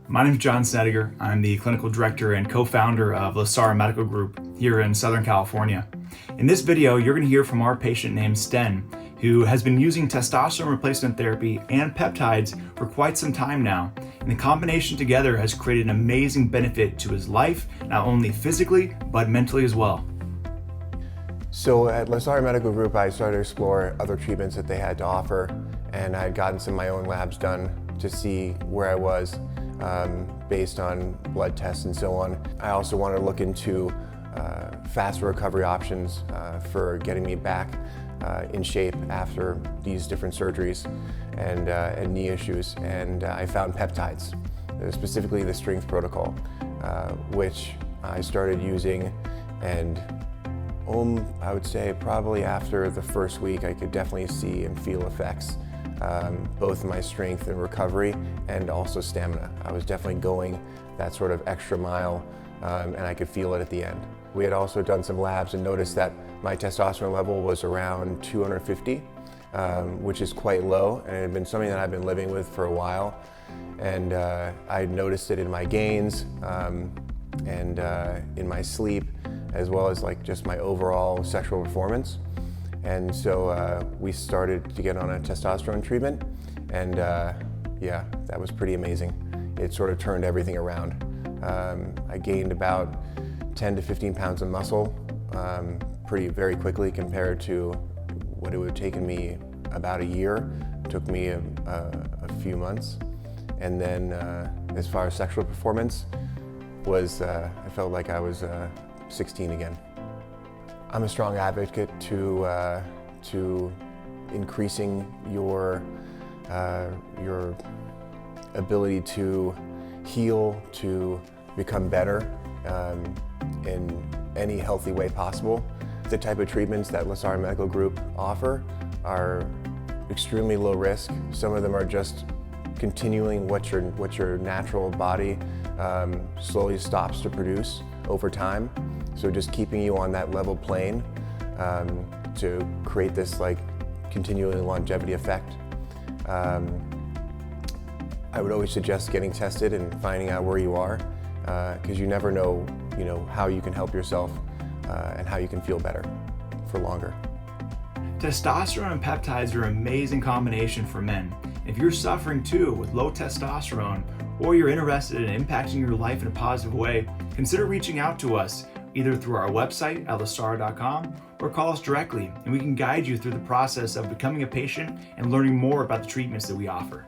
My name is John Snediger. I'm the clinical director and co-founder of LaSara Medical Group here in Southern California. In this video, you're going to hear from our patient named Sten, who has been using testosterone replacement therapy and peptides for quite some time now. And the combination together has created an amazing benefit to his life, not only physically, but mentally as well. So at LaSara Medical Group, I started to explore other treatments that they had to offer, and I had gotten some of my own labs done to see where I was based on blood tests and so on. I also wanted to look into faster recovery options for getting me back in shape after these different surgeries and knee issues, and I found peptides, specifically the strength protocol, which I started using, and I would say probably after the first week I could definitely see and feel effects, both in my strength and recovery and also stamina. I was definitely going that sort of extra mile, and I could feel it at the end. We had also done some labs and noticed that my testosterone level was around 250, which is quite low, and it had been something that I've been living with for a while. And I noticed it in my gains and in my sleep, as well as like just my overall sexual performance. And so we started to get on a testosterone treatment, and yeah, that was pretty amazing. It sort of turned everything around. I gained about 10 to 15 pounds of muscle very quickly compared to what it would have taken me about a year. It took me a few months. And then as far as sexual performance I felt like I was 16 again. I'm a strong advocate to increasing your ability to heal, to become better in any healthy way possible. The type of treatments that LaSara Medical Group offer are extremely low risk. Some of them are just continuing what your natural body slowly stops to produce over time. So just keeping you on that level plane to create this like continuing longevity effect. I would always suggest getting tested and finding out where you are, because you never know, how you can help yourself and how you can feel better for longer. Testosterone and peptides are an amazing combination for men. If you're suffering too with low testosterone, or you're interested in impacting your life in a positive way, consider reaching out to us either through our website at lasara.com or call us directly, and we can guide you through the process of becoming a patient and learning more about the treatments that we offer.